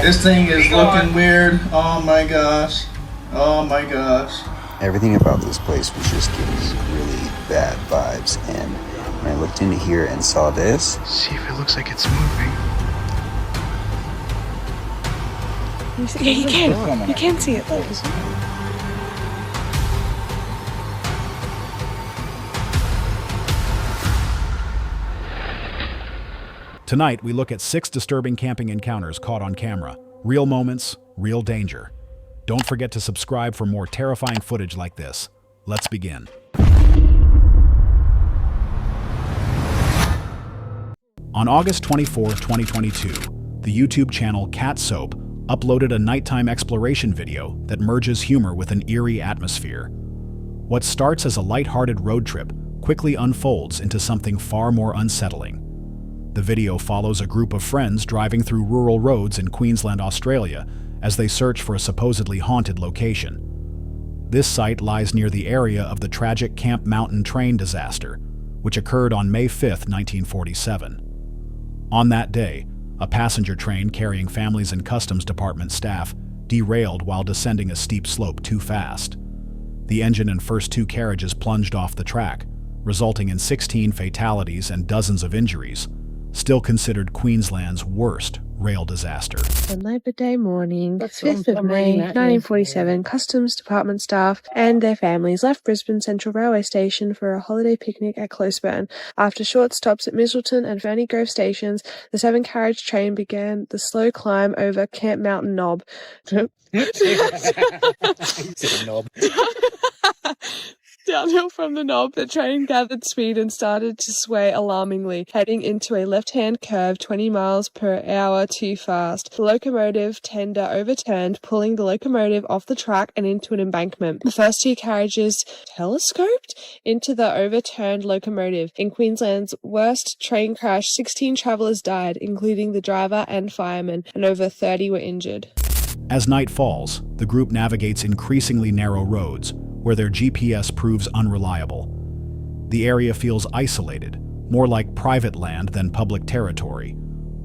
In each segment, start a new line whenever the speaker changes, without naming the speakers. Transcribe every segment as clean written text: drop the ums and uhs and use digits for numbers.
This thing is looking weird. Oh my gosh. Oh my gosh.
Everything about this place was just giving me really bad vibes, and when I looked into here and saw this...
See if it looks like it's moving.
Yeah, you can. You can see it. Look.
Tonight, we look at 6 disturbing camping encounters caught on camera. Real moments, real danger. Don't forget to subscribe for more terrifying footage like this. Let's begin. On August 24, 2022, the YouTube channel Cat Soap uploaded a nighttime exploration video that merges humor with an eerie atmosphere. What starts as a lighthearted road trip quickly unfolds into something far more unsettling. The video follows a group of friends driving through rural roads in Queensland, Australia, as they search for a supposedly haunted location. This site lies near the area of the tragic Camp Mountain train disaster, which occurred on May 5, 1947. On that day, a passenger train carrying Families and Customs Department staff derailed while descending a steep slope too fast. The engine and first 2 carriages plunged off the track, resulting in 16 fatalities and dozens of injuries, still considered Queensland's worst rail disaster.
On Labor Day morning, 5th of May, 1947, Customs Department staff and their families left Brisbane Central Railway Station for a holiday picnic at Closeburn. After short stops at Middleton and Ferny Grove stations, the 7-carriage train began the slow climb over Camp Mountain Knob. Downhill from the knob, the train gathered speed and started to sway alarmingly, heading into a left-hand curve 20 miles per hour too fast. The locomotive tender overturned, pulling the locomotive off the track and into an embankment. The first 2 carriages telescoped into the overturned locomotive. In Queensland's worst train crash, 16 travellers died, including the driver and fireman, and over 30 were injured.
As night falls, the group navigates increasingly narrow roads, where their GPS proves unreliable. The area feels isolated, more like private land than public territory.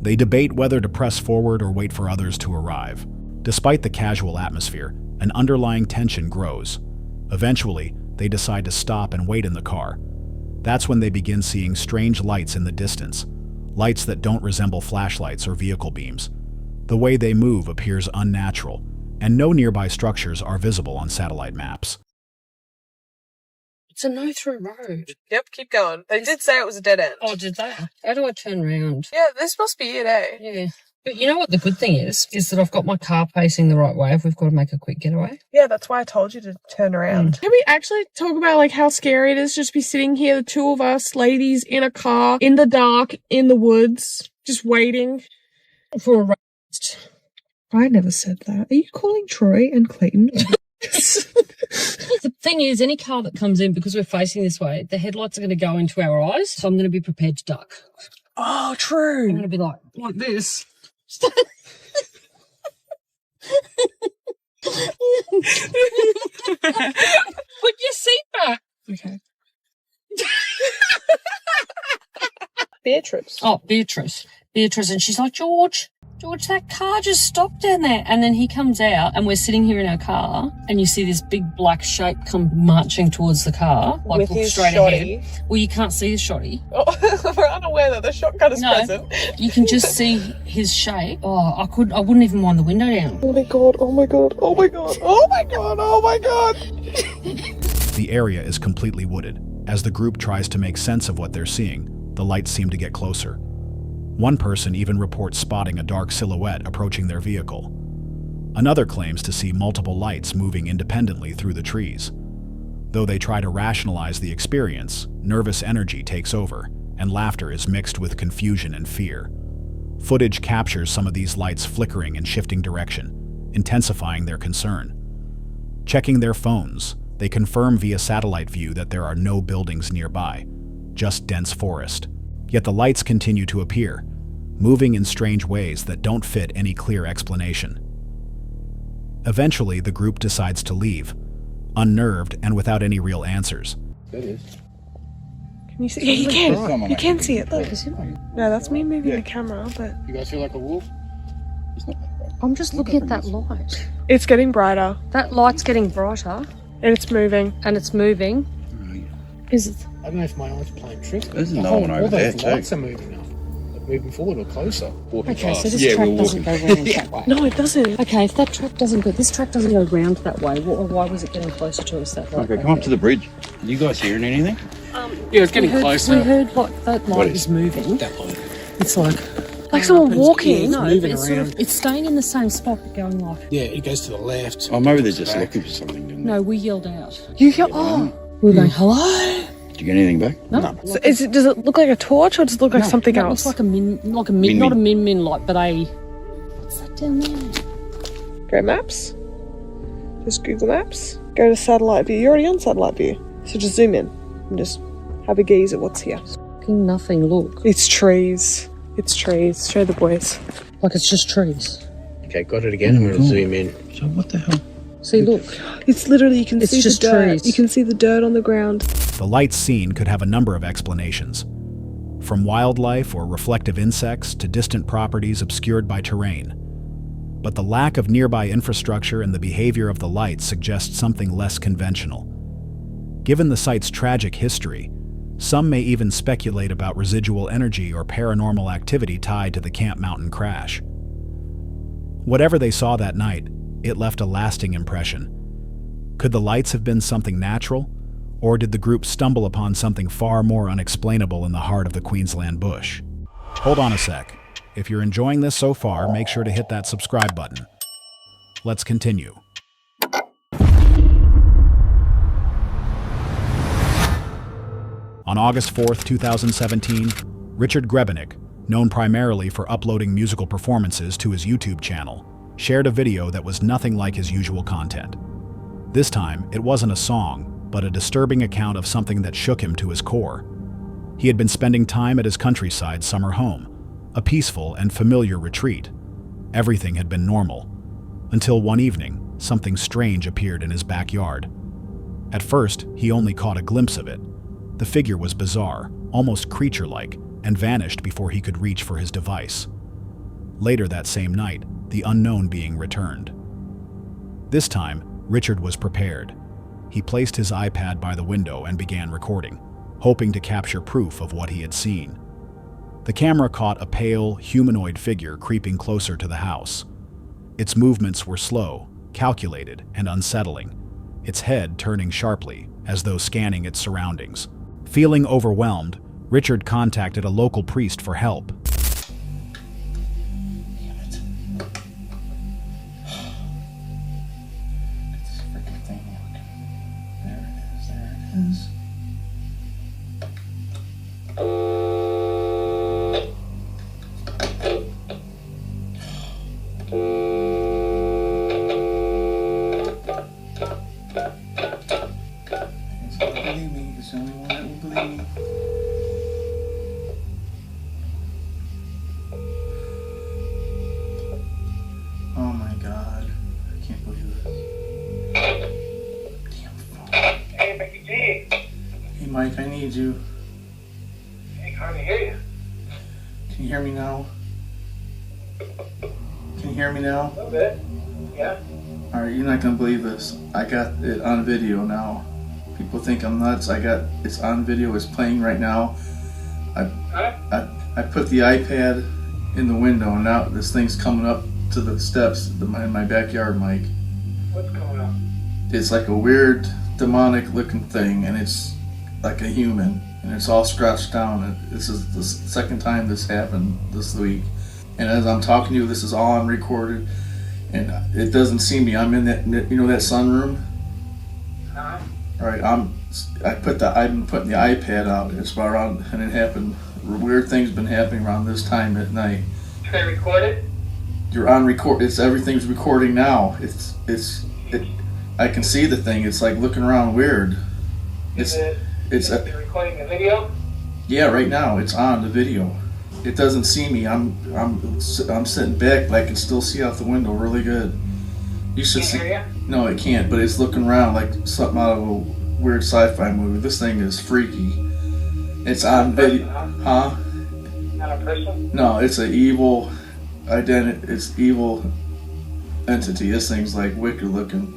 They debate whether to press forward or wait for others to arrive. Despite the casual atmosphere, an underlying tension grows. Eventually, they decide to stop and wait in the car. That's when they begin seeing strange lights in the distance, lights that don't resemble flashlights or vehicle beams. The way they move appears unnatural, and no nearby structures are visible on satellite maps.
It's a no-through road.
Yep, keep going. They did say it was a dead end.
Oh, did they? How do I turn around?
Yeah, this must be it, eh?
Yeah. But you know what the good thing is that I've got my car facing the right way if we've got to make a quick getaway.
Yeah, that's why I told you to turn around. Can we actually talk about like how scary it is just to be sitting here, the 2 of us, ladies, in a car, in the dark, in the woods, just waiting
For a rest.
I never said that. Are you calling Troy and Clayton?
The thing is, any car that comes in, because we're facing this way, the headlights are going to go into our eyes, so I'm going to be prepared to duck.
Oh, true.
I'm going to be like this. Put your seat back.
Okay. Beatrice.
Oh, Beatrice, and she's like, George, that car just stopped down there. And then he comes out and we're sitting here in our car and you see this big black shape come marching towards the car. Like
with his
straight
shoddy.
ahead. Well, you can't see his shoddy.
Oh, we're unaware that the shotgun is present.
You can just see his shape. Oh, I wouldn't even wind the window down.
Oh my god, oh my god, oh my god, oh my god, oh my god.
The area is completely wooded. As the group tries to make sense of what they're seeing, the lights seem to get closer. One person even reports spotting a dark silhouette approaching their vehicle. Another claims to see multiple lights moving independently through the trees. Though they try to rationalize the experience, nervous energy takes over, and laughter is mixed with confusion and fear. Footage captures some of these lights flickering and shifting direction, intensifying their concern. Checking their phones, they confirm via satellite view that there are no buildings nearby, just dense forest. Yet the lights continue to appear, moving in strange ways that don't fit any clear explanation. Eventually, the group decides to leave, unnerved and without any real answers.
It is.
Can you see? Yeah, you can. You can see it. Look. No, that's me moving the camera, but...
You guys feel like a wolf? It's not that bad.
I'm just looking at that light.
It's getting brighter.
That light's getting brighter.
And it's moving.
And it's moving. Is it?
I don't know if my eyes are playing tricks.
There's another one over there too.
All those lights are moving up. Like moving forward or closer.
Okay, so this track doesn't go round that way.
No, it doesn't.
Okay, if that track doesn't go, this track doesn't go round that way. Why was it getting closer to us that way?
Okay, come up to the bridge. Are you guys hearing anything?
Yeah, it's getting closer.
We heard like that light is moving.
That light.
It's like
someone walking.
No,
moving
but it's,
around.
it's staying in the same spot but going like.
Yeah, it goes to the left.
Oh, maybe they're just looking for something, didn't they?
No, we yelled out.
You hear? Oh.
We were going, hello?
Did you get anything back?
No.
So does it look like a torch or does it look like something
That
else?
looks like a min,
Min-min.
not a min light, but a. What's that down there?
Go maps. Just Google Maps. Go to satellite view. You're already on satellite view. So just zoom in and just have a gaze at what's here.
Fucking nothing, look.
It's trees. It's trees. Show the boys.
Like it's just trees.
Okay, got it again. I'm going to zoom in.
So what the hell?
See, look.
It's literally, you can
It's
see
just
the dirt.
trees.
You can see the dirt on the ground.
The lights seen could have a number of explanations. From wildlife or reflective insects to distant properties obscured by terrain. But the lack of nearby infrastructure and the behavior of the lights suggests something less conventional. Given the site's tragic history, some may even speculate about residual energy or paranormal activity tied to the Camp Mountain crash. Whatever they saw that night, it left a lasting impression. Could the lights have been something natural, or did the group stumble upon something far more unexplainable in the heart of the Queensland bush? Hold on a sec. If you're enjoying this so far, make sure to hit that subscribe button. Let's continue. On August 4th, 2017, Richard Grebenik, known primarily for uploading musical performances to his YouTube channel, shared a video that was nothing like his usual content. This time, it wasn't a song, but a disturbing account of something that shook him to his core. He had been spending time at his countryside summer home, a peaceful and familiar retreat. Everything had been normal, until one evening, something strange appeared in his backyard. At first, he only caught a glimpse of it. The figure was bizarre, almost creature-like, and vanished before he could reach for his device. Later that same night, the unknown being returned. This time, Richard was prepared. He placed his iPad by the window and began recording, hoping to capture proof of what he had seen. The camera caught a pale, humanoid figure creeping closer to the house. Its movements were slow, calculated, and unsettling, its head turning sharply, as though scanning its surroundings. Feeling overwhelmed, Richard contacted a local priest for help.
Oh my god. I can't believe this. Damn phone.
Hey, Mickey G.
Hey Mike, I need you.
I can't hear you.
Can you hear me now? Can you hear me now?
A little bit. Yeah.
Alright, you're not gonna believe this. I got it on video now. People think I'm nuts. It's on video, it's playing right now. I put the iPad in the window and now this thing's coming up to the steps in my backyard, Mike.
What's going on?
It's like a weird demonic looking thing and it's like a human and it's all scratched down. And this is the second time this happened this week. And as I'm talking to you, this is all on recorded and it doesn't see me. I'm in that, you know, that sunroom?
Huh?
Alright, I've been putting the iPad out. It's about around, and it happened. Weird things been happening around this time at night.
Can I record it?
You're on record. Everything's recording now. I can see the thing. It's like looking around weird.
Is it recording the video?
Yeah, right now it's on the video. It doesn't see me. I'm sitting back, but I can still see out the window really good. You should see.
Hear you?
No, it can't. But it's looking around like something out of a weird sci-fi movie. This thing is freaky. It's on video. Huh?
Not a person?
No, it's an evil identity. It's evil entity. This thing's like wicked looking.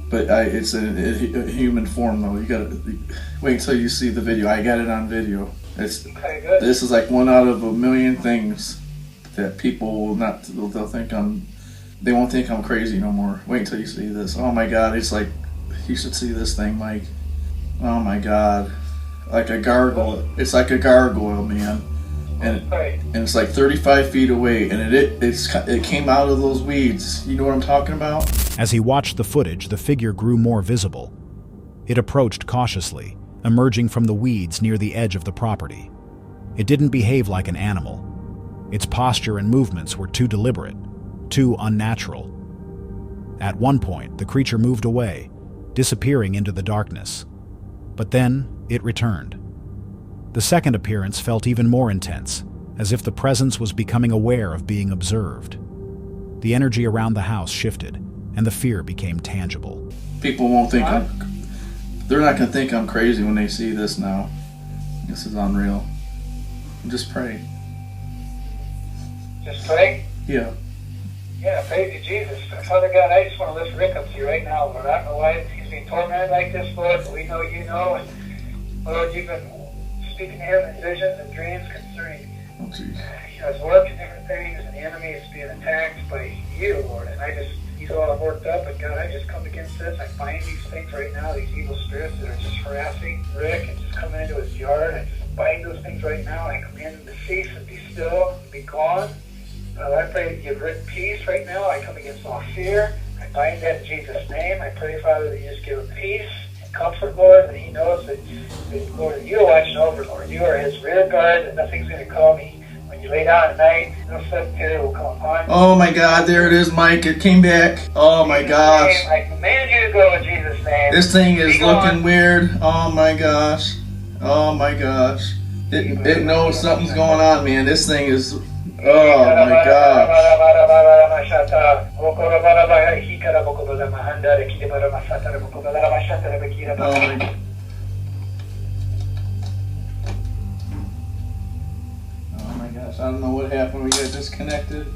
But it's a human form though. You gotta wait until you see the video. I got it on video.
Okay, good.
This is like one out of a million things that people they'll think they won't think I'm crazy no more. Wait until you see this. Oh my God, it's like, you should see this thing, Mike. Oh my God. Like a gargoyle. It's like a gargoyle, man. And it's like 35 feet away, and it came out of those weeds. You know what I'm talking about?
As he watched the footage, the figure grew more visible. It approached cautiously, emerging from the weeds near the edge of the property. It didn't behave like an animal. Its posture and movements were too deliberate, too unnatural. At one point, the creature moved away, disappearing into the darkness. But then, it returned. The second appearance felt even more intense, as if the presence was becoming aware of being observed. The energy around the house shifted, and the fear became tangible.
People won't think they're not going to think I'm crazy when they see this now. This is unreal. Just pray.
Just pray?
Yeah.
Yeah, pray to Jesus. Father God, I just want to lift Rick up to you right now, Lord. I don't know why he's being tormented like this, Lord, but we know you know. And Lord, you've been speaking to him in visions and dreams concerning his work and different things, and the enemy is being attacked by you, Lord. And he's all worked up, and God, I just come against this. I bind these things right now, these evil spirits that are just harassing Rick and just coming into his yard. I just bind those things right now. I command them to cease and be still and be gone. I pray that you give Rick peace right now. I come against all fear. I bind that in Jesus' name. I pray, Father, that you just give him peace and comfort, Lord, that he knows that Lord, that you're watching over, Lord. You are his rear guard, that nothing's going to call me. When you lay down at night, no sudden terror will come upon you.
Oh my God, there it is, Mike. It came back. Oh my gosh.
I command you to go in Jesus' name.
This thing is looking weird. Oh my gosh. Oh my gosh. It knows something's going on, man. This thing is... Oh my gosh. Oh my... I don't know what happened. We got disconnected.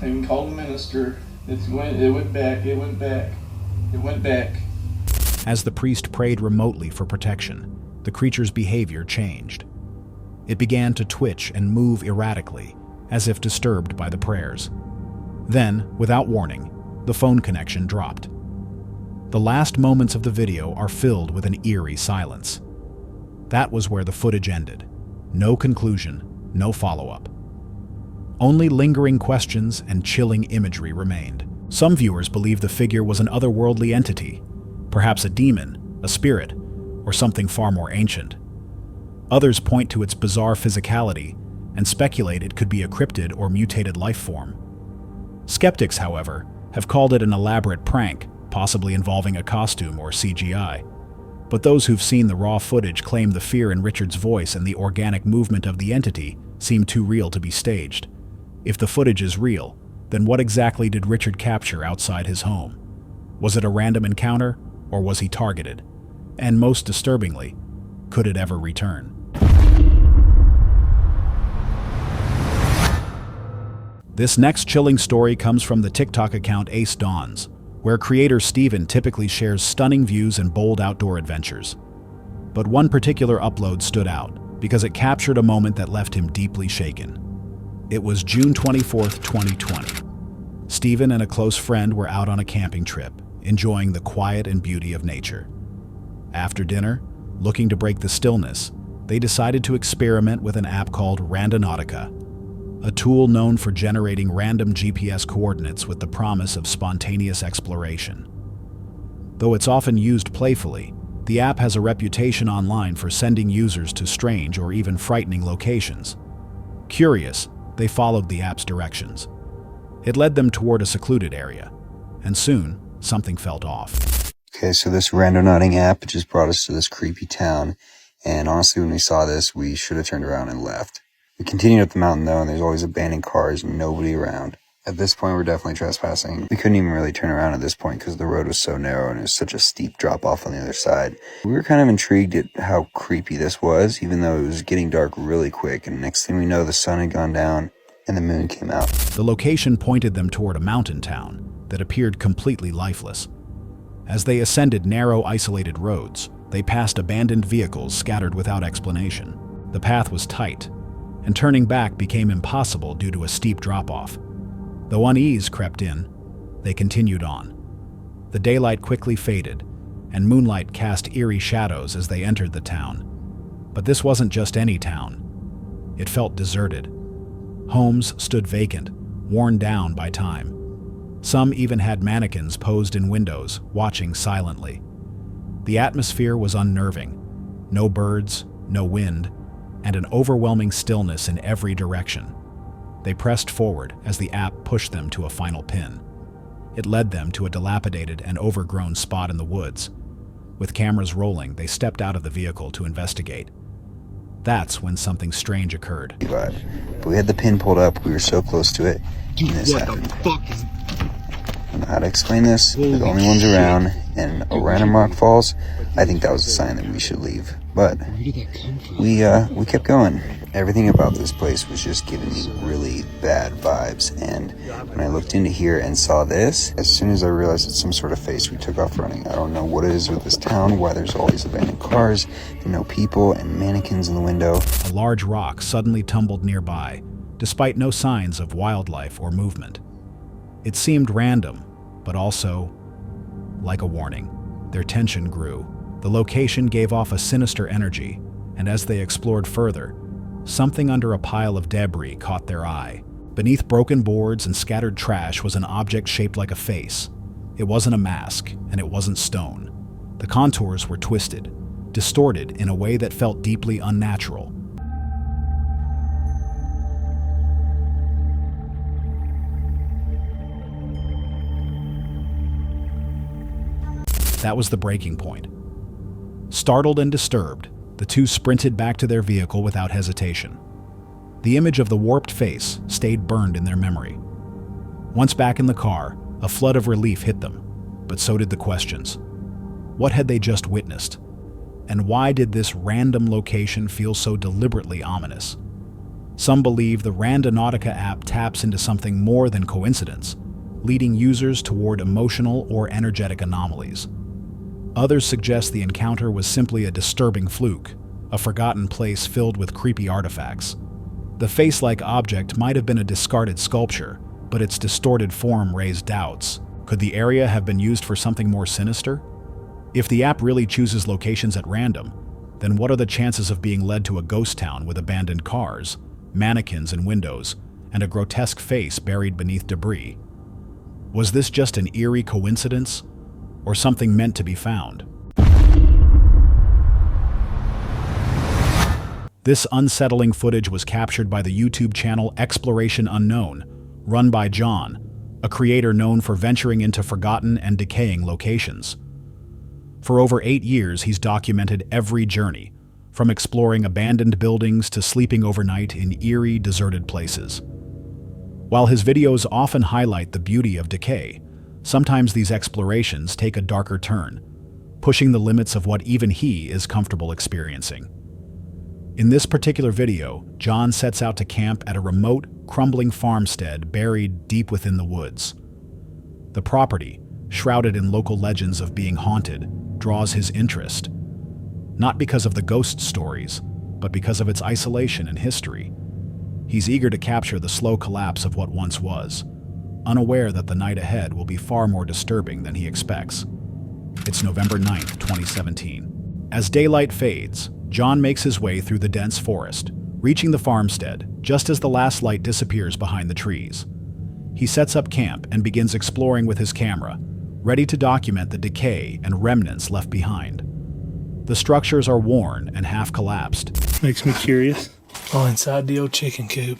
I even called the minister. It went back.
As the priest prayed remotely for protection, the creature's behavior changed. It began to twitch and move erratically, as if disturbed by the prayers. Then, without warning, the phone connection dropped. The last moments of the video are filled with an eerie silence. That was where the footage ended. No conclusion, no follow-up. Only lingering questions and chilling imagery remained. Some viewers believe the figure was an otherworldly entity, perhaps a demon, a spirit, or something far more ancient. Others point to its bizarre physicality and speculate it could be a cryptid or mutated life form. Skeptics, however, have called it an elaborate prank, possibly involving a costume or CGI. But those who've seen the raw footage claim the fear in Richard's voice and the organic movement of the entity seem too real to be staged. If the footage is real, then what exactly did Richard capture outside his home? Was it a random encounter, or was he targeted? And most disturbingly, could it ever return? This next chilling story comes from the TikTok account Ace Dawns, where creator Steven typically shares stunning views and bold outdoor adventures. But one particular upload stood out because it captured a moment that left him deeply shaken. It was June 24th, 2020. Steven and a close friend were out on a camping trip, enjoying the quiet and beauty of nature. After dinner, looking to break the stillness, they decided to experiment with an app called Randonautica, a tool known for generating random GPS coordinates with the promise of spontaneous exploration. Though it's often used playfully, the app has a reputation online for sending users to strange or even frightening locations. Curious, they followed the app's directions. It led them toward a secluded area, and soon, something felt off.
Okay, so this randonauting app just brought us to this creepy town, and honestly, when we saw this, we should have turned around and left. We continued up the mountain though, and there's always abandoned cars and nobody around. At this point, we're definitely trespassing. We couldn't even really turn around at this point because the road was so narrow and it was such a steep drop off on the other side. We were kind of intrigued at how creepy this was, even though it was getting dark really quick, and next thing we know, the sun had gone down and the moon came out.
The location pointed them toward a mountain town that appeared completely lifeless. As they ascended narrow, isolated roads, they passed abandoned vehicles scattered without explanation. The path was tight, and turning back became impossible due to a steep drop-off. Though unease crept in, they continued on. The daylight quickly faded, and moonlight cast eerie shadows as they entered the town. But this wasn't just any town. It felt deserted. Homes stood vacant, worn down by time. Some even had mannequins posed in windows, watching silently. The atmosphere was unnerving. No birds, no wind, and an overwhelming stillness in every direction. They pressed forward as the app pushed them to a final pin. It led them to a dilapidated and overgrown spot in the woods. With cameras rolling, they stepped out of the vehicle to investigate. That's when something strange occurred.
But we had the pin pulled up, we were so close to it, and this
What
happened.
the fuck is...
I don't know how to explain this. We're the only ones around, and a random rock falls. I think that was a sign that we should leave. But
Where did that come from?
we kept going. Everything about this place was just giving me really bad vibes, and when I looked into here and saw this, as soon as I realized it's some sort of face, we took off running. I don't know what it is with this town, why there's all these abandoned cars, and no people, and mannequins in the window.
A large rock suddenly tumbled nearby, despite no signs of wildlife or movement. It seemed random, but also like a warning. Their tension grew. The location gave off a sinister energy, and as they explored further, something under a pile of debris caught their eye. Beneath broken boards and scattered trash was an object shaped like a face. It wasn't a mask, and it wasn't stone. The contours were twisted, distorted in a way that felt deeply unnatural. That was the breaking point. Startled and disturbed, the two sprinted back to their vehicle without hesitation. The image of the warped face stayed burned in their memory. Once back in the car, a flood of relief hit them, but so did the questions. What had they just witnessed? And why did this random location feel so deliberately ominous? Some believe the Randonautica app taps into something more than coincidence, leading users toward emotional or energetic anomalies. Others suggest the encounter was simply a disturbing fluke, a forgotten place filled with creepy artifacts. The face-like object might have been a discarded sculpture, but its distorted form raised doubts. Could the area have been used for something more sinister? If the app really chooses locations at random, then what are the chances of being led to a ghost town with abandoned cars, mannequins in windows, and a grotesque face buried beneath debris? Was this just an eerie coincidence, or something meant to be found? This unsettling footage was captured by the YouTube channel Exploration Unknown, run by John, a creator known for venturing into forgotten and decaying locations. For over 8 years, he's documented every journey, from exploring abandoned buildings to sleeping overnight in eerie, deserted places. While his videos often highlight the beauty of decay, sometimes these explorations take a darker turn, pushing the limits of what even he is comfortable experiencing. In this particular video, John sets out to camp at a remote, crumbling farmstead buried deep within the woods. The property, shrouded in local legends of being haunted, draws his interest, not because of the ghost stories, but because of its isolation and history. He's eager to capture the slow collapse of what once was, unaware that the night ahead will be far more disturbing than he expects. It's November 9th, 2017. As daylight fades, John makes his way through the dense forest, reaching the farmstead just as the last light disappears behind the trees. He sets up camp and begins exploring with his camera, ready to document the decay and remnants left behind. The structures are worn and half collapsed.
Makes me curious. Oh, inside the old chicken coop.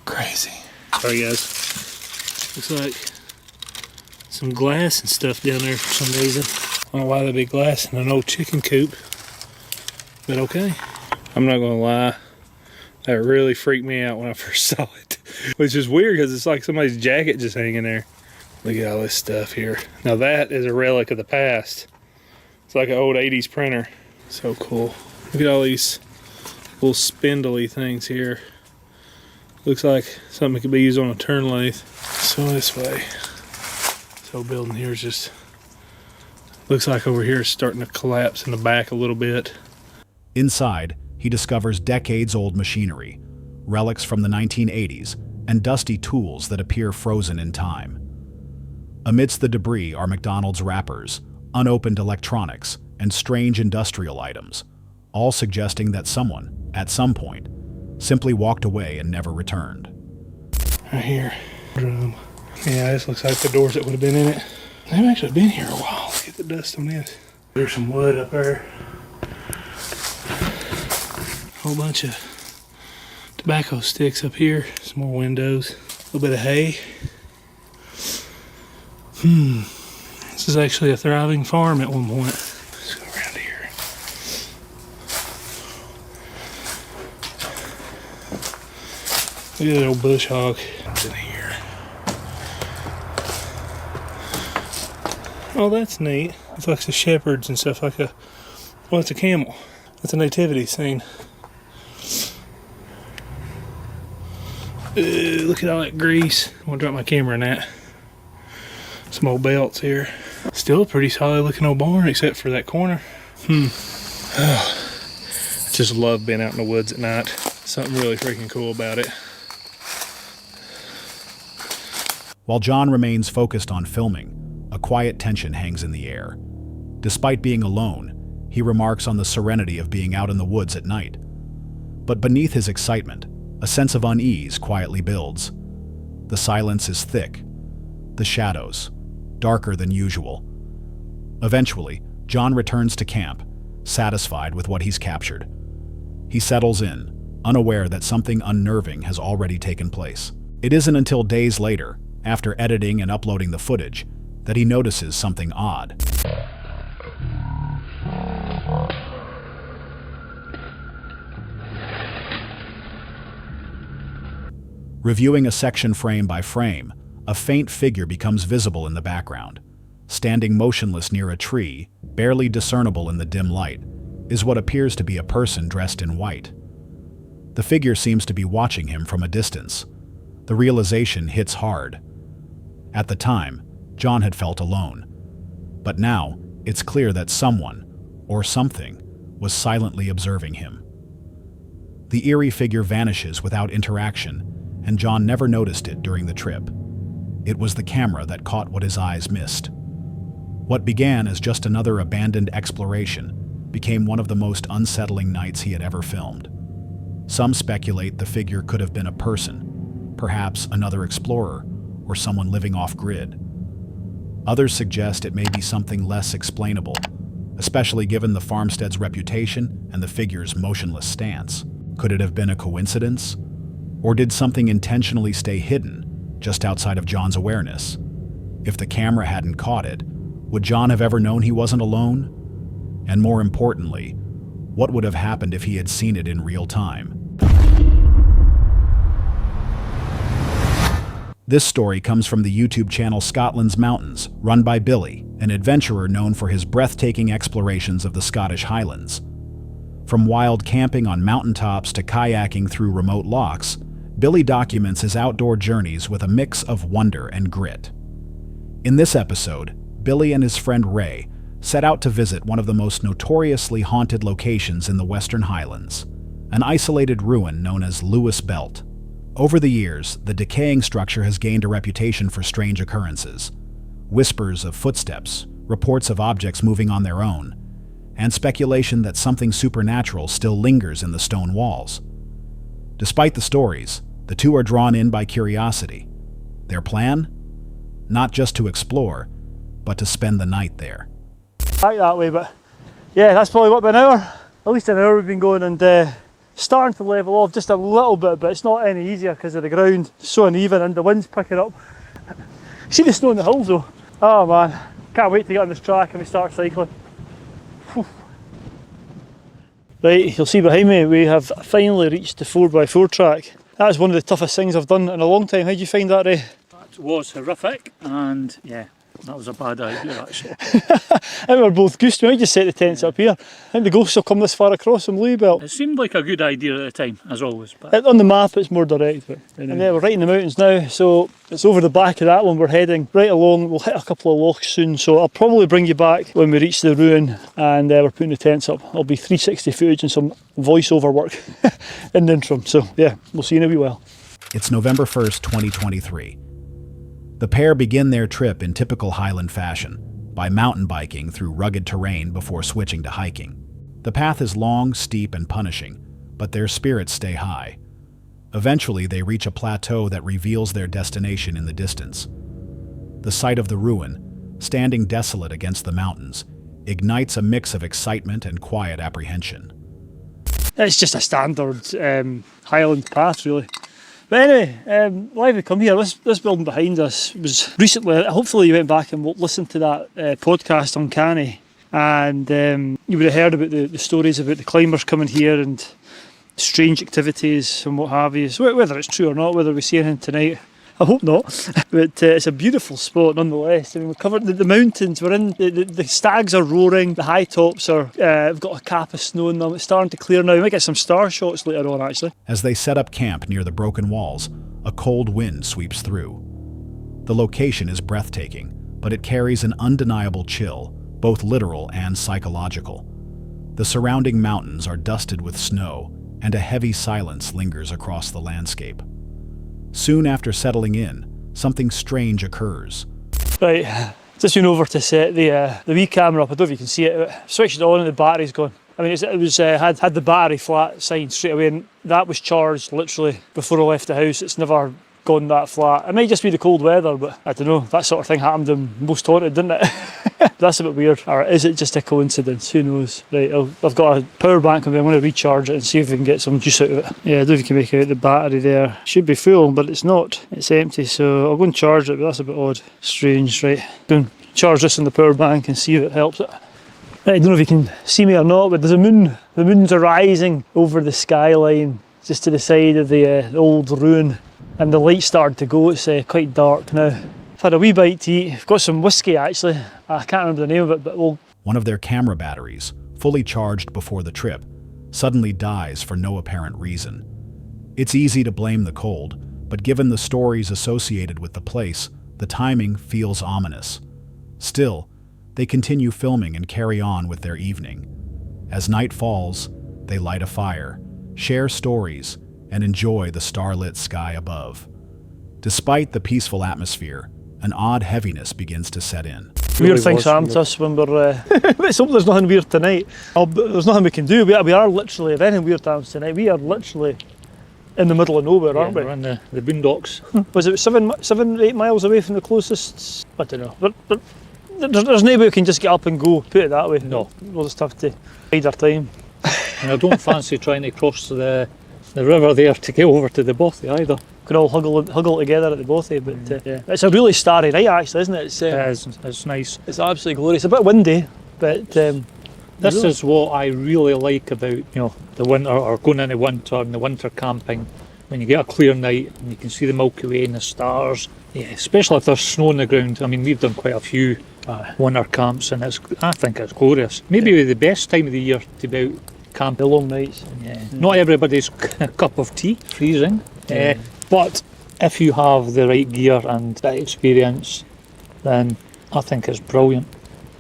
Crazy. Sorry, guys. Looks like some glass and stuff down there for some reason. I don't know why there'd be glass in an old chicken coop, but okay. I'm not gonna lie, that really freaked me out when I first saw it, which is weird because it's like somebody's jacket just hanging there. Look at all this stuff here. Now that is a relic of the past. It's like an old 80s printer. So cool. Look at all these little spindly things here. Looks like something that could be used on a turn lathe. So this way. This whole building here is just, looks like over here is starting to collapse in the back a little bit.
Inside, he discovers decades-old machinery, relics from the 1980s, and dusty tools that appear frozen in time. Amidst the debris are McDonald's wrappers, unopened electronics, and strange industrial items, all suggesting that someone, at some point, simply walked away and never returned.
Right here, drum. Yeah, this looks like the doors that would have been in it. They've actually been here a while. Look at the dust on this. There's some wood up there. Whole bunch of tobacco sticks up here. Some more windows. A little bit of hay. This is actually a thriving farm at one point. Let's go around here. Look at that old bush hog. What's in here? Oh, that's neat. It's like the shepherds and stuff, like a, well, it's a camel. That's a nativity scene. Look at all that grease. I'm gonna drop my camera in that. Some old belts here. Still a pretty solid looking old barn, except for that corner. Oh, I just love being out in the woods at night. Something really freaking cool about it.
While John remains focused on filming, a quiet tension hangs in the air. Despite being alone, he remarks on the serenity of being out in the woods at night. But beneath his excitement, a sense of unease quietly builds. The silence is thick. The shadows, darker than usual. Eventually, John returns to camp, satisfied with what he's captured. He settles in, unaware that something unnerving has already taken place. It isn't until days later, after editing and uploading the footage, that he notices something odd. Reviewing a section frame by frame, a faint figure becomes visible in the background. Standing motionless near a tree, barely discernible in the dim light, is what appears to be a person dressed in white. The figure seems to be watching him from a distance. The realization hits hard. At the time, John had felt alone. But now, it's clear that someone, or something, was silently observing him. The eerie figure vanishes without interaction, and John never noticed it during the trip. It was the camera that caught what his eyes missed. What began as just another abandoned exploration became one of the most unsettling nights he had ever filmed. Some speculate the figure could have been a person, perhaps another explorer, or someone living off-grid. Others suggest it may be something less explainable, especially given the farmstead's reputation and the figure's motionless stance. Could it have been a coincidence? Or did something intentionally stay hidden, just outside of John's awareness? If the camera hadn't caught it, would John have ever known he wasn't alone? And more importantly, what would have happened if he had seen it in real time? This story comes from the YouTube channel Scotland's Mountains, run by Billy, an adventurer known for his breathtaking explorations of the Scottish Highlands. From wild camping on mountaintops to kayaking through remote lochs, Billy documents his outdoor journeys with a mix of wonder and grit. In this episode, Billy and his friend Ray set out to visit one of the most notoriously haunted locations in the Western Highlands, an isolated ruin known as Lewis Belt. Over the years, the decaying structure has gained a reputation for strange occurrences. Whispers of footsteps, reports of objects moving on their own, and speculation that something supernatural still lingers in the stone walls. Despite the stories, the two are drawn in by curiosity. Their plan? Not just to explore, but to spend the night there.
Back that way, but yeah, that's probably what, about an hour? At least an hour we've been going, and starting to level off just a little bit, but it's not any easier because of the ground so uneven and the wind's picking up. See the snow in the hills though? Oh man, can't wait to get on this track and we start cycling. Whew. Right, you'll see behind me we have finally reached the 4x4 track. That is one of the toughest things I've done in a long time. How did you find that, Ray?
That was horrific, and yeah,
That was a bad idea, actually.
I think we're both goosed. We might just set the tents up here. I think the ghosts will come this far across from Louisville.
It seemed like a good idea at the time, as always. But
On the map it's more direct. But, and yeah, we're right in the mountains now, so it's over the back of that one we're heading. Right along, we'll hit a couple of lochs soon, so I'll probably bring you back when we reach the ruin and we're putting the tents up. It'll be 360 footage and some voiceover work in the interim. So yeah, we'll see you in a wee while.
It's November 1st, 2023. The pair begin their trip in typical Highland fashion, by mountain biking through rugged terrain before switching to hiking. The path is long, steep, and punishing, but their spirits stay high. Eventually, they reach a plateau that reveals their destination in the distance. The sight of the ruin, standing desolate against the mountains, ignites a mix of excitement and quiet apprehension.
It's just a standard Highland path, really. But anyway, why we come here, this building behind us was recently, hopefully you went back and listened to that podcast, Uncanny, and you would have heard about the stories about the climbers coming here and strange activities and what have you. So whether it's true or not, whether we see anything tonight, I hope not, but it's a beautiful spot nonetheless. I mean, we've covered the mountains, we're in, the stags are roaring, the high tops are, we've got a cap of snow in them, it's starting to clear now. We might get some star shots later on actually.
As they set up camp near the broken walls, a cold wind sweeps through. The location is breathtaking, but it carries an undeniable chill, both literal and psychological. The surrounding mountains are dusted with snow, and a heavy silence lingers across the landscape. Soon after settling in, something strange occurs.
Right, just went over to set the wee camera up. I don't know if you can see it. Switched it on and the battery's gone. I mean, it was had the battery flat sign straight away, and that was charged literally before I left the house. It's never gone that flat. It might just be the cold weather, but I don't know. That sort of thing happened in most haunted, didn't it? That's a bit weird. Or is it just a coincidence? Who knows? Right, I've got a power bank on me. I'm going to recharge it and see if we can get some juice out of it. Yeah, I don't know if you can make out the battery there. Should be full, but it's not. It's empty, so I'll go and charge it, but that's a bit odd. Strange, right. Go and charge this in the power bank and see if it helps it. Right, I don't know if you can see me or not, but there's a moon. The moon's rising over the skyline, just to the side of the old ruin. And the light started to go, it's quite dark now. I've had a wee bite to eat, I've got some whiskey actually, I can't remember the name of it, but we'll...
One of their camera batteries, fully charged before the trip, suddenly dies for no apparent reason. It's easy to blame the cold, but given the stories associated with the place, the timing feels ominous. Still, they continue filming and carry on with their evening. As night falls, they light a fire, share stories, and enjoy the starlit sky above. Despite the peaceful atmosphere, an odd heaviness begins to set in.
Weird things happen to us when we're... Let's hope there's nothing weird tonight. There's nothing we can do. We are literally, if anything weird happens tonight, we are literally in the middle of nowhere, aren't we?
We're in the boondocks.
Was it 7, 8 miles away from the closest? I don't know. But there's no way we can just get up and go, put it that way.
No.
We'll just have to bide our time.
And I don't fancy trying to cross the river there to get over to the bothy either.
We can all huggle together at the bothy, but yeah. It's a really starry night actually, isn't it?
It's nice.
It's absolutely glorious. A bit windy, but
this is what I really like about the winter, or going into winter and the winter camping. When you get a clear night and you can see the Milky Way and the stars. Yeah, especially if there's snow on the ground. I mean, we've done quite a few winter camps, and I think it's glorious. Maybe the best time of the year to be out camping.
The long nights.
Yeah. Not everybody's cup of tea, freezing. But if you have the right gear and that experience, then I think it's brilliant.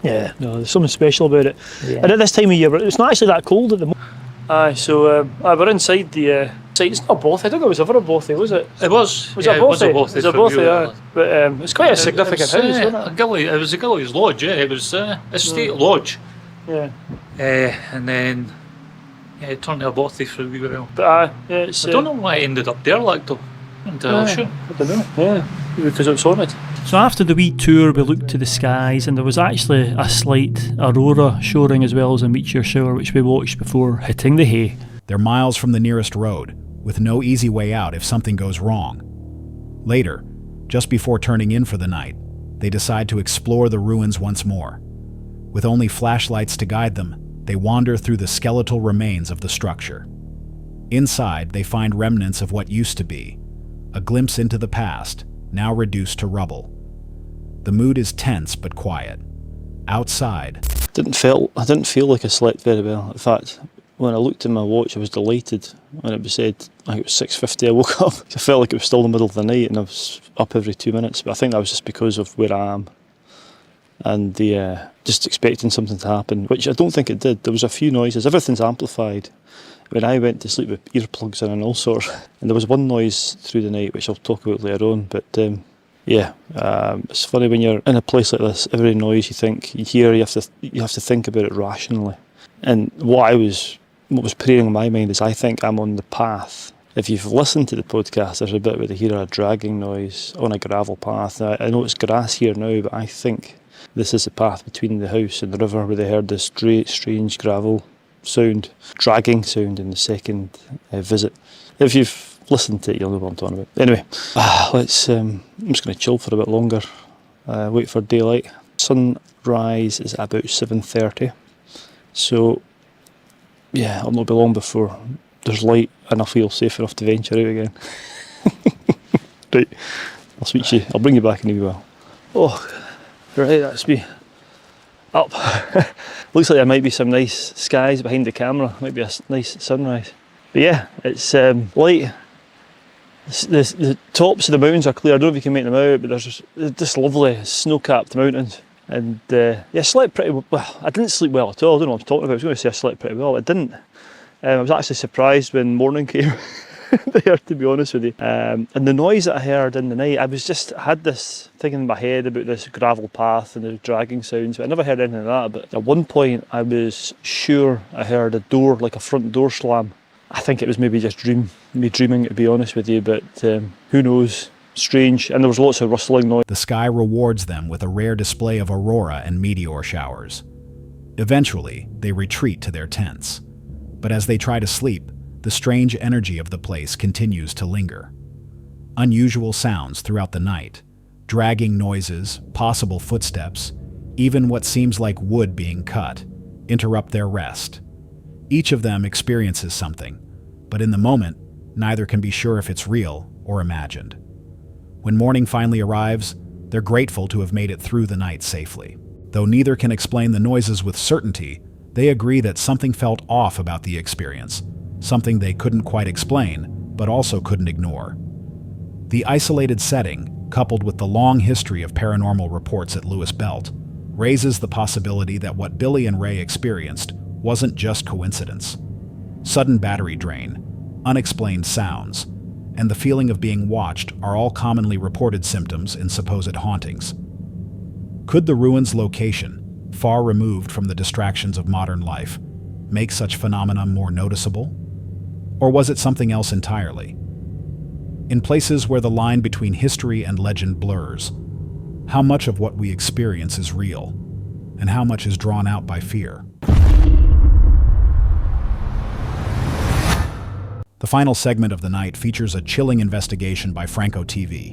Yeah, no, there's something special about it.
Yeah.
And at this time of year, it's not actually that cold at the moment. So we're inside the site. It's not a bothy. I don't think it was ever a bothy, was it?
It was.
Was it a bothy? It was a bothy, yeah. But it's quite a significant house, wasn't it?
It was a Gillies Lodge, yeah. It was a state lodge.
Yeah.
And then it turned to a bothy for a wee while.
But I
don't know why it ended up there, like though.
I don't know. Yeah, because it was haunted. So after the wee tour, we looked to the skies, and there was actually a slight aurora showing as well as a meteor shower, which we watched before hitting the hay.
They're miles from the nearest road, with no easy way out if something goes wrong. Later, just before turning in for the night, they decide to explore the ruins once more. With only flashlights to guide them, they wander through the skeletal remains of the structure. Inside, they find remnants of what used to be, a glimpse into the past, now reduced to rubble. The mood is tense but quiet. Outside,
I didn't feel like I slept very well. In fact, when I looked at my watch, I was delighted when it was said, I think it was 6:50 I woke up. I felt like it was still the middle of the night and I was up every 2 minutes. But I think that was just because of where I am and just expecting something to happen, which I don't think it did. There was a few noises. Everything's amplified. When I went to sleep with earplugs in and all sorts, and there was one noise through the night, which I'll talk about later on, but it's funny when you're in a place like this, every noise you think you hear, you have to think about it rationally. And what was preying on my mind is I think I'm on the path. If you've listened to the podcast, there's a bit where they hear a dragging noise on a gravel path. Now, I know it's grass here now, but I think this is the path between the house and the river where they heard this strange gravel sound, dragging sound in the second visit. If you've listened to it, you'll know what I'm talking about. Anyway, I'm just going to chill for a bit longer, wait for daylight. Sunrise is about 7:30, so yeah, I'll not be long before there's light and I feel safe enough to venture out again. Right, I'll speak to you, I'll bring you back in a wee while. Oh, right, that's me. Up. Looks like there might be some nice skies behind the camera, might be a nice sunrise. But yeah, it's light. The tops of the mountains are clear. I don't know if you can make them out, but there's just lovely snow-capped mountains. And I slept pretty well. I didn't sleep well at all. I don't know what I'm talking about. I was going to say I slept pretty well. I didn't. I was actually surprised when morning came there, to be honest with you. And the noise that I heard in the night, I had this thing in my head about this gravel path and the dragging sounds, but I never heard anything like that. But at one point I was sure I heard a door, like a front door slam. I think it was maybe just me dreaming, to be honest with you, but who knows. Strange, and there was lots of rustling noise.
the sky rewards them with a rare display of aurora and meteor showers. Eventually, they retreat to their tents. But as they try to sleep, the strange energy of the place continues to linger. Unusual sounds throughout the night, dragging noises, possible footsteps, even what seems like wood being cut, interrupt their rest. Each of them experiences something, but in the moment, neither can be sure if it's real or imagined. When morning finally arrives, they're grateful to have made it through the night safely. Though neither can explain the noises with certainty, they agree that something felt off about the experience, something they couldn't quite explain, but also couldn't ignore. The isolated setting, coupled with the long history of paranormal reports at Lewis Belt, raises the possibility that what Billy and Ray experienced wasn't just coincidence. Sudden battery drain, unexplained sounds, and the feeling of being watched are all commonly reported symptoms in supposed hauntings. Could the ruins' location, far removed from the distractions of modern life, make such phenomena more noticeable? Or was it something else entirely? In places where the line between history and legend blurs, how much of what we experience is real, and how much is drawn out by fear? The final segment of the night features a chilling investigation by Franco TV,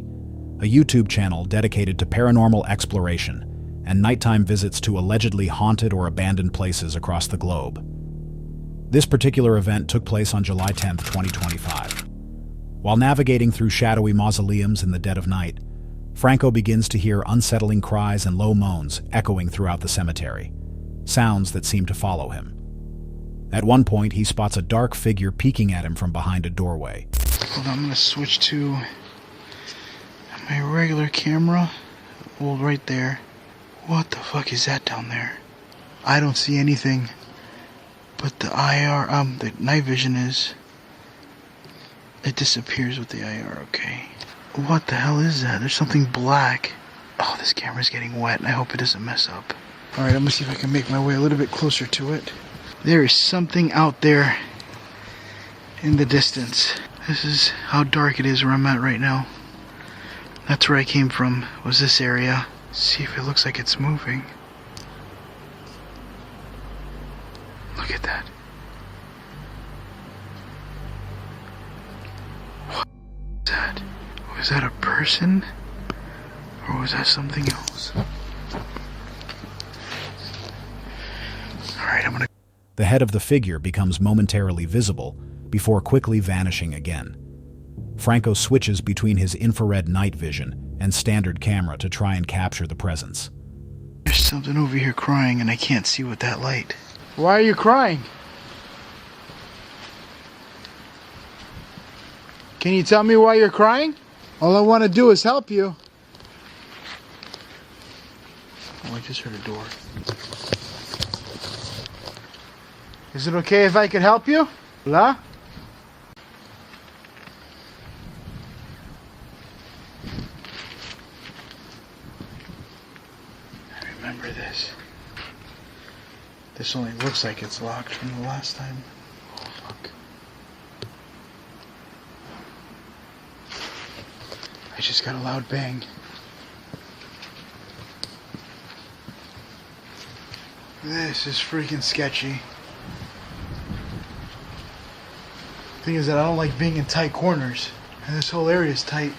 a YouTube channel dedicated to paranormal exploration and nighttime visits to allegedly haunted or abandoned places across the globe. This particular event took place on July 10, 2025. While navigating through shadowy mausoleums in the dead of night, Franco begins to hear unsettling cries and low moans echoing throughout the cemetery, sounds that seem to follow him. At one point, he spots a dark figure peeking at him from behind a doorway.
Hold on, I'm gonna switch to my regular camera. Well, right there. What the fuck is that down there? I don't see anything, but the the night vision is. It disappears with the IR, okay. What the hell is that? There's something black. Oh, this camera's getting wet, and I hope it doesn't mess up. Alright, I'm gonna see if I can make my way a little bit closer to it. There is something out there in the distance. This is how dark it is where I'm at right now. That's where I came from, was this area. See if it looks like it's moving. Look at that. What was that? Was that a person? Or was that something else? Alright, I'm gonna...
The head of the figure becomes momentarily visible before quickly vanishing again. Franco switches between his infrared night vision and standard camera to try and capture the presence.
There's something over here crying and I can't see with that light. Why are you crying? Can you tell me why you're crying? All I want to do is help you. Oh, I just heard a door. Is it okay if I could help you? Hola? I remember this. This only looks like it's locked from the last time. Oh, fuck. I just got a loud bang. This is freaking sketchy. Thing is that I don't like being in tight corners, and this whole area is tight.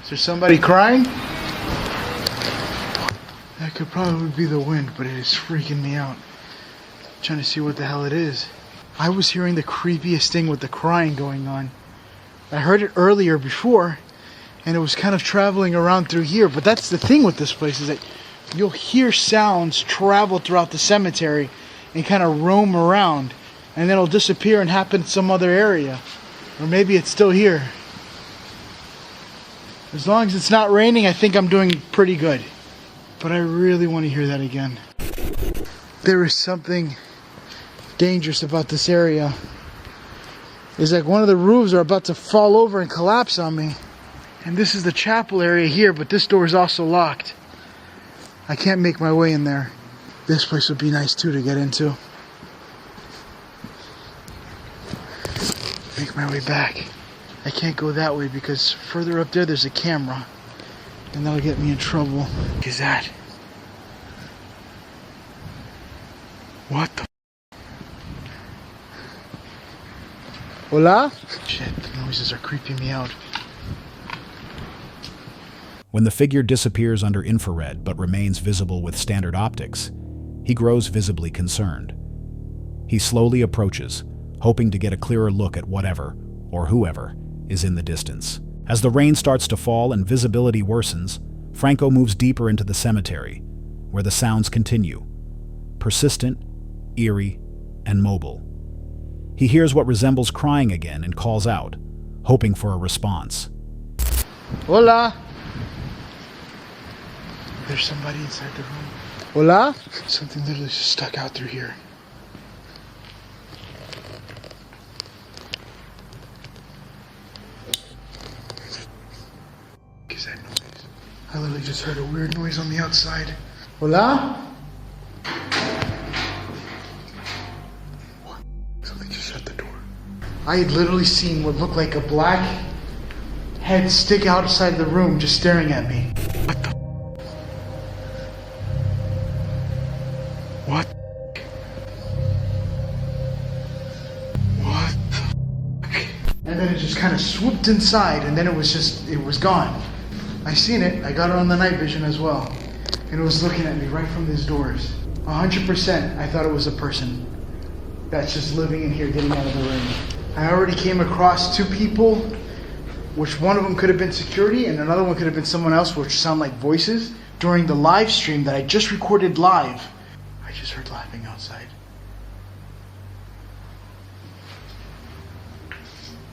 Is there somebody crying? That could probably be the wind, but it is freaking me out. I'm trying to see what the hell it is. I was hearing the creepiest thing with the crying going on. I heard it earlier before, and it was kind of traveling around through here, but that's the thing with this place, is that you'll hear sounds travel throughout the cemetery and kind of roam around, and then it'll disappear and happen in some other area. Or maybe it's still here. As long as it's not raining, I think I'm doing pretty good. But I really want to hear that again. There is something dangerous about this area. It's like one of the roofs are about to fall over and collapse on me. And this is the chapel area here, but this door is also locked. I can't make my way in there. This place would be nice too to get into. Make my way back. I can't go that way because further up there's a camera. And that'll get me in trouble. What is that? What the Hola? Shit, the noises are creeping me out.
When the figure disappears under infrared but remains visible with standard optics, he grows visibly concerned. He slowly approaches, hoping to get a clearer look at whatever, or whoever, is in the distance. As the rain starts to fall and visibility worsens, Franco moves deeper into the cemetery, where the sounds continue, persistent, eerie, and mobile. He hears what resembles crying again and calls out, hoping for a response.
Hola! There's somebody inside the room. Hola? Something literally just stuck out through here. What is that noise? I literally just heard a weird noise on the outside. Hola? What? Something just shut the door. I had literally seen what looked like a black head stick outside the room just staring at me. What the? What? What the? And then it just kind of swooped inside, and then it was gone. I seen it. I got it on the night vision as well. And it was looking at me right from these doors. 100% I thought it was a person that's just living in here getting out of the rain. I already came across two people, which one of them could have been security and another one could have been someone else, which sound like voices, during the live stream that I just recorded live. I just heard laughing outside.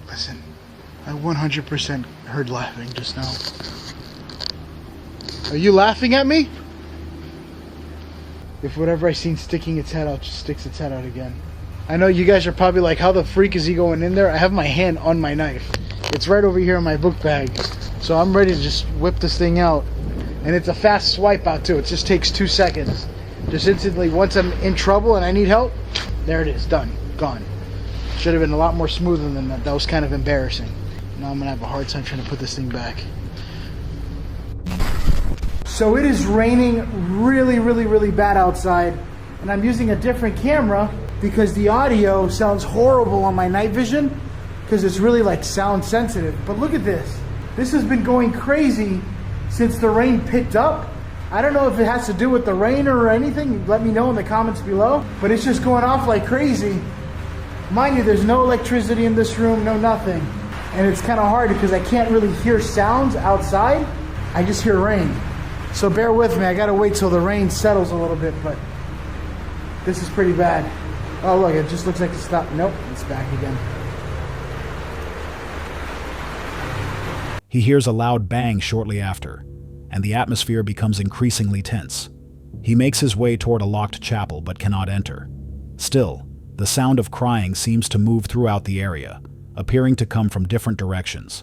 Listen, I 100% heard laughing just now. Are you laughing at me? If whatever I seen sticking its head out just sticks its head out again. I know you guys are probably like, how the freak is he going in there? I have my hand on my knife. It's right over here in my book bag. So I'm ready to just whip this thing out. And it's a fast swipe out too. It just takes 2 seconds. Just instantly, once I'm in trouble and I need help, there it is, done, gone. Should have been a lot more smoother than that. That was kind of embarrassing. Now I'm gonna have a hard time trying to put this thing back. So it is raining really, really, really bad outside, and I'm using a different camera because the audio sounds horrible on my night vision because it's really like sound sensitive. But look at this. This has been going crazy since the rain picked up. I don't know if it has to do with the rain or anything. Let me know in the comments below. But it's just going off like crazy. Mind you, there's no electricity in this room, no nothing.
and it's kind of hard because I can't really hear sounds outside. I just hear rain. So bear with me. I gotta wait till the rain settles a little bit, but this is pretty bad. Oh look, it just looks like it stopped. Nope, it's back again.
He hears a loud bang shortly after, and the atmosphere becomes increasingly tense. He makes his way toward a locked chapel but cannot enter. Still, the sound of crying seems to move throughout the area, appearing to come from different directions.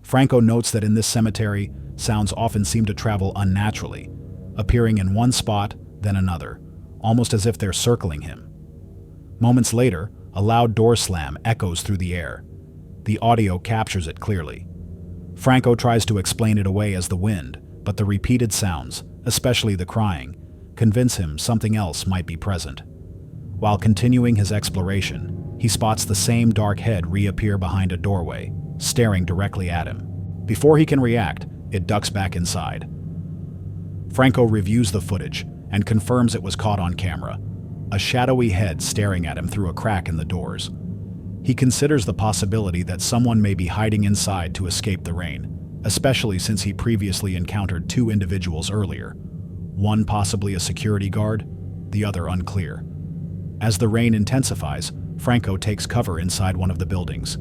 Franco notes that in this cemetery, sounds often seem to travel unnaturally, appearing in one spot, then another, almost as if they're circling him. Moments later, a loud door slam echoes through the air. The audio captures it clearly. Franco tries to explain it away as the wind, but the repeated sounds, especially the crying, convince him something else might be present. While continuing his exploration, he spots the same dark head reappear behind a doorway, staring directly at him. Before he can react, it ducks back inside. Franco reviews the footage and confirms it was caught on camera, a shadowy head staring at him through a crack in the doors. He considers the possibility that someone may be hiding inside to escape the rain, especially since he previously encountered two individuals earlier, one possibly a security guard, the other unclear. As the rain intensifies, Franco takes cover inside one of the buildings.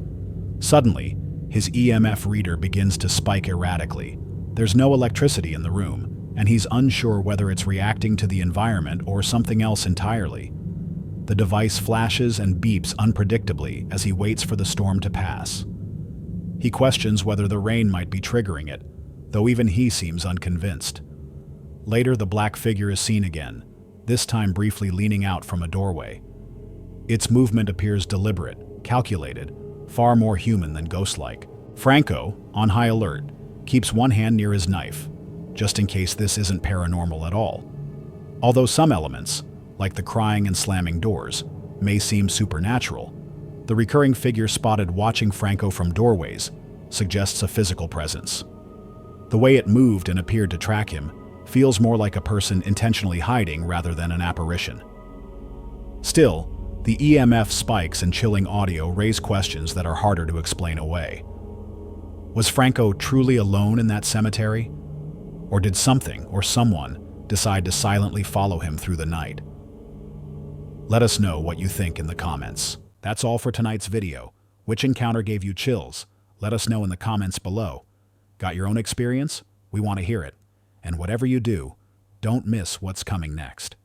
Suddenly, his EMF reader begins to spike erratically. There's no electricity in the room, and he's unsure whether it's reacting to the environment or something else entirely. The device flashes and beeps unpredictably as he waits for the storm to pass. He questions whether the rain might be triggering it, though even he seems unconvinced. Later, the black figure is seen again, this time briefly leaning out from a doorway. Its movement appears deliberate, calculated, far more human than ghost-like. Franco, on high alert, keeps one hand near his knife, just in case this isn't paranormal at all. Although some elements, like the crying and slamming doors, may seem supernatural, the recurring figure spotted watching Franco from doorways suggests a physical presence. The way it moved and appeared to track him feels more like a person intentionally hiding rather than an apparition. Still, the EMF spikes and chilling audio raise questions that are harder to explain away. Was Franco truly alone in that cemetery? Or did something or someone decide to silently follow him through the night? Let us know what you think in the comments. That's all for tonight's video. Which encounter gave you chills? Let us know in the comments below. Got your own experience? We want to hear it. And whatever you do, don't miss what's coming next.